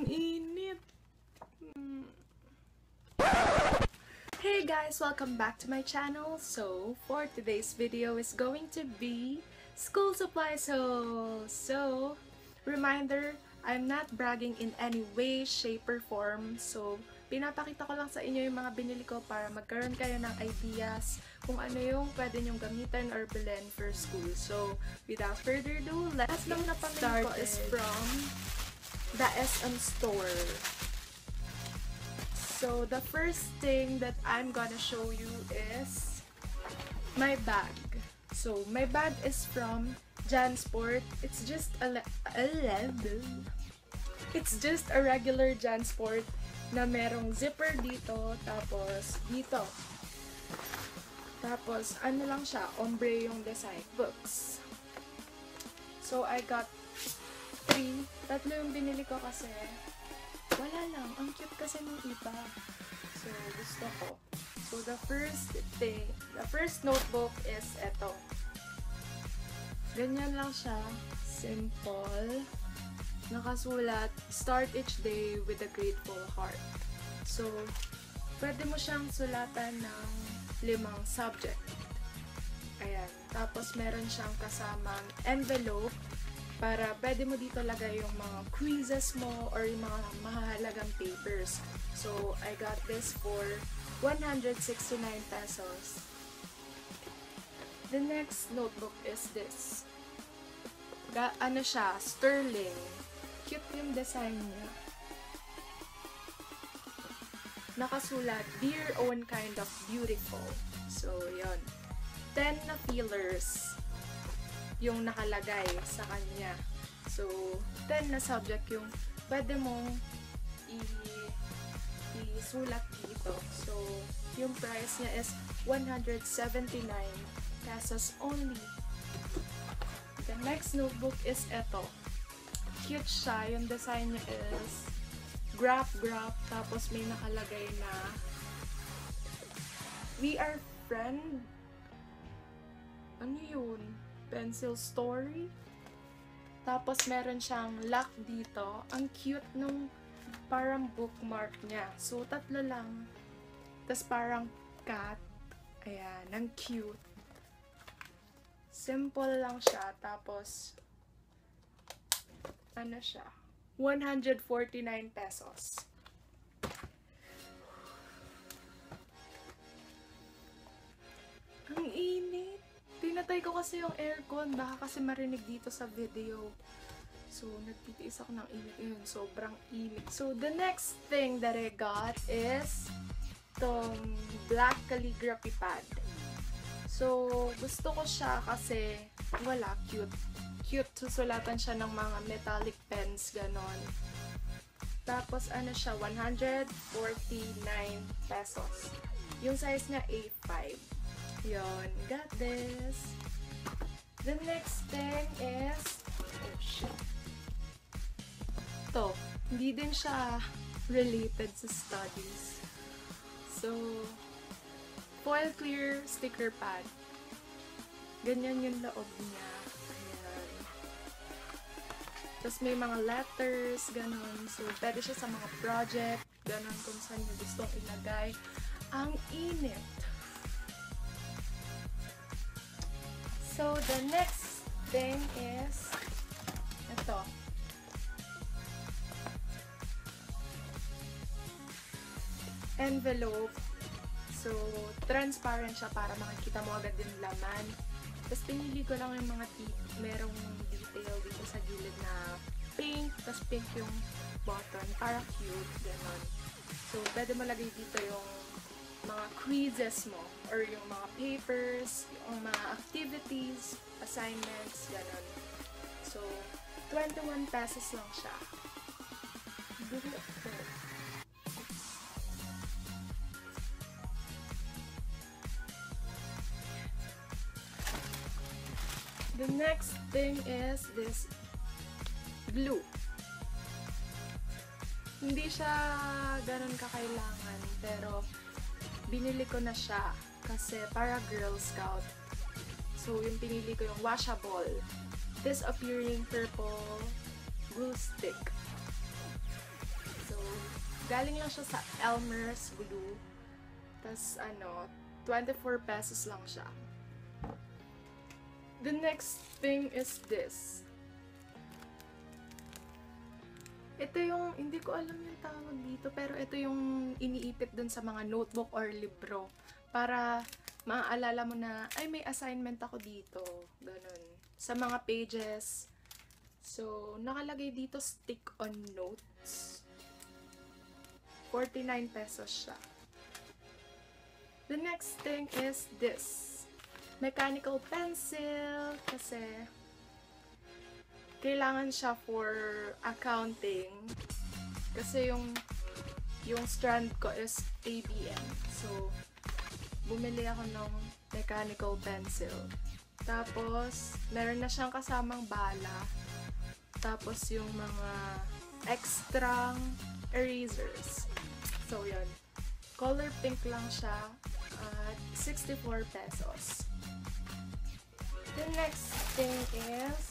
Init. Hey guys, welcome back to my channel. So for today's video is going to be school supplies haul. So reminder, I'm not bragging in any way, shape, or form. So pinapakita ko lang sa inyo yung mga binili ko para magkaroon kayo ng ideas kung ano yung pwede nyong gamitin or bilhin for school. So without further ado, let's get started. Ko is from the SM store. So the first thing that I'm gonna show you is my bag. So my bag is from JanSport. It's just a regular JanSport na merong zipper dito, tapos dito. Tapos ano lang siya, ombre yung design. Books. So I got tatlo yung binili ko kasi wala lang, ang cute kasi ng iba. So gusto ko. So the first notebook is eto. Ganyan lang siya, simple. Nakasulat, start each day with a grateful heart. So pwede mo siyang sulatan ng 5 subject. Ayan. Tapos meron siyang kasamang envelope para pwede mo dito lagay yung mga quizzes mo or yung mga mahalagang papers. So, I got this for 169 pesos. The next notebook is this. Ano siya? Sterling. Cute yung design niya. Nakasulat, Dear Own Kind of Beautiful. So, yun. 10 na feelers yung nakalagay sa kanya. So, 10 na subject yung pwede mong isulat dito. So, yung price niya is 179 pesos only. The next notebook is eto. Cute siya. Yung design niya is graph, tapos may nakalagay na We are friend. Ano yun? Pencil story. Tapos meron siyang lock dito. Ang cute nung parang bookmark niya. So, 3 lang. Tapos parang cat. Ayan, ang cute. Simple lang siya. Tapos, ano siya? 149 pesos. Ang init. Pinatay ko kasi yung aircon. Baka kasi marinig dito sa video. So, nagtitiis ako ng init. Yun, sobrang init. So, the next thing that I got is tong black calligraphy pad. So, gusto ko siya kasi wala, cute. Cute. Susulatan siya ng mga metallic pens, ganon. Tapos, ano siya, 149 pesos. Yung size niya, A5. Yun, got this. The next thing is, oh shit. To, hindi din siya related sa studies. So, foil clear sticker pad. Ganyan yung loob niya. Ayan. Tapos may mga letters, ganun. So, pwede siya sa mga project, ganun kung saan nyo gustong ilagay. Ang init. So, the next thing is ito. Envelope. So, transparent siya para makikita mo agad yung laman. Tapos, pinili ko lang yung mga merong detail dito sa gilid na pink. Tapos, pink yung button. Para cute. Ganon. So, pwede mo lagay dito yung mga quizzes mo or yung mga papers, yung mga activities, assignments, ganon. So, 21 pesos lang siya. The next thing is this glue. Hindi siya ganon kakailangan, pero binili ko na siya kasi para Girl Scout. So, yung pinili ko yung washable. This appearing purple glue stick. galing lang siya sa Elmer's Glue. Tas 24 pesos lang siya. The next thing is this. Ito yung, hindi ko alam yung tawag dito, pero ito yung iniipit dun sa mga notebook or libro. Para maaalala mo na, ay may assignment ako dito. Ganun. Sa mga pages. So, nakalagay dito stick on notes. 49 pesos siya. The next thing is this. Mechanical pencil. Kasi kailangan siya for accounting. Kasi yung strand ko is ABM. So, bumili ako ng mechanical pencil. Tapos, meron na siyang kasamang bala. Tapos, yung mga extra erasers. So, yun. Color pink lang siya at 64 pesos. The next thing is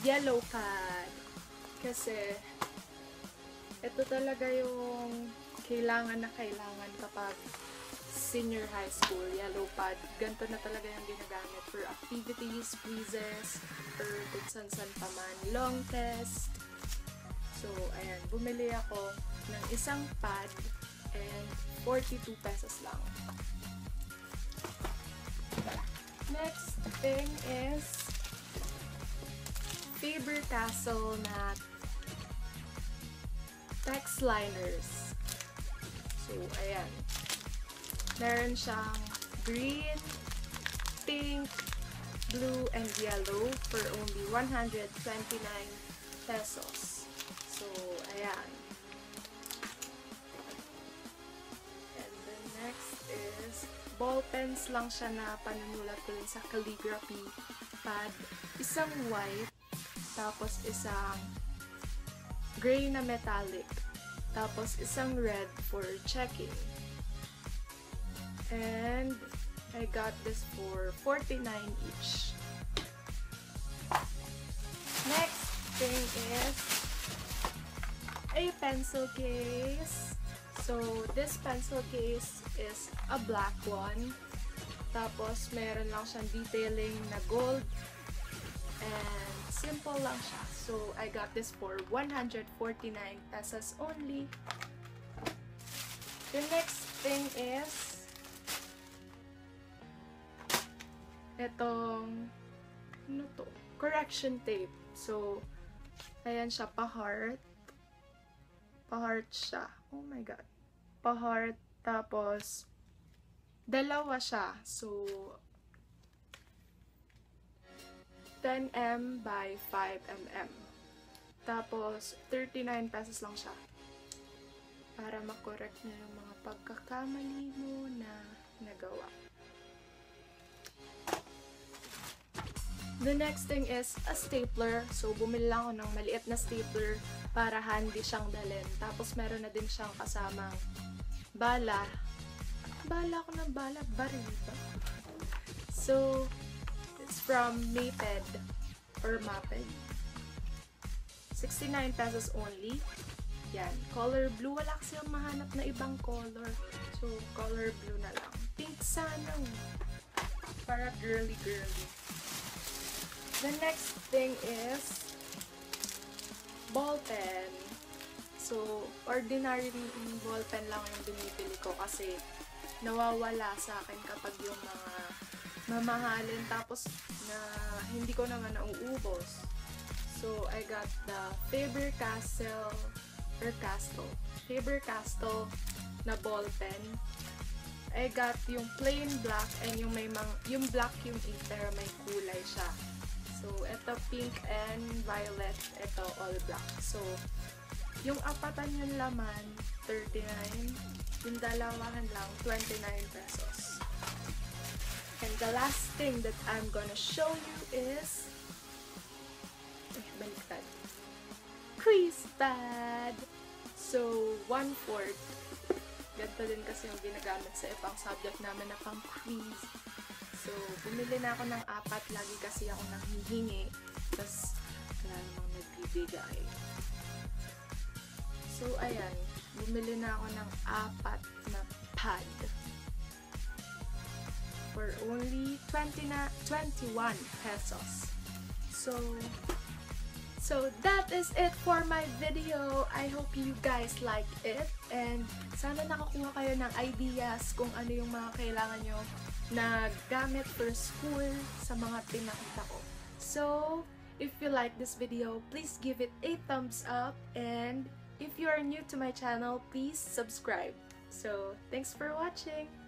yellow pad. Kasi ito talaga yung kailangan na kailangan kapag senior high school. Yellow pad. Ganito na talaga yung ginagamit for activities, quizzes, or kung san-san pa man. Long test. So, ayan. Bumili ako ng isang pad and 42 pesos lang. Next thing is Faber-Castell na text liners. So, ayan. Meron siyang green, pink, blue, and yellow for only 129 pesos. So, ayan. And the next is ball pens lang siya na panunulat ko rin sa calligraphy pad. Isang white, tapos isang gray na metallic, tapos isang red for checking. And I got this for 49 each. Next thing is a pencil case. So, this pencil case is a black one. Tapos, meron lang siyang detailing na gold. And simple lang siya. So, I got this for 149 pesos only. The next thing is itong correction tape. So, ayan siya, pa-heart. Pa-heart siya. Oh my God. Pa-heart. Tapos, dalawa siya. So, 10mm by 5mm. Tapos, 39 pesos lang siya. Para makorek niya yung mga pagkakamali mo na nagawa. The next thing is a stapler. So, bumili lang ako ng maliit na stapler para handy siyang dalhin. Tapos, meron na din siyang kasamang bala. Bala ko ng bala. Baril ba? So, it's from Maped or Maped. 69 pesos only. Yan. Color blue. Wala kasi yung mahanap na ibang color. So, color blue na lang. Pink sana. Para girly-girly. The next thing is ball pen. So, ordinary ball pen lang yung binibili ko kasi nawawala sa akin kapag yung mga mamahalin tapos na hindi ko naman nauubos. So, I got the Faber-Castell na ball pen. I got yung plain black and yung black yung ink pero may kulay siya. So, ito pink and violet. Ito all black. So, yung apatan yung laman, 39. Yung dalawahan lang, 29 pesos. And the last thing that I'm gonna show you is baliktad. Quiz pad! So, 1/4. Ganito din kasi yung ginagamit sa ibang subject namin na pang quiz. So, bumili na ako ng 4. Lagi kasi ako nanghihingi. Tapos, wala namang nagbibigay. So, ayan. Bumili na ako ng 4 na pad. For only 21 pesos. So that is it for my video. I hope you guys like it. And sana nakakuha kayo ng ideas kung ano yung mga kailangan nyo na gamit for school sa mga pinakita ko. So, if you like this video, please give it a thumbs up. And if you are new to my channel, please subscribe. So, thanks for watching!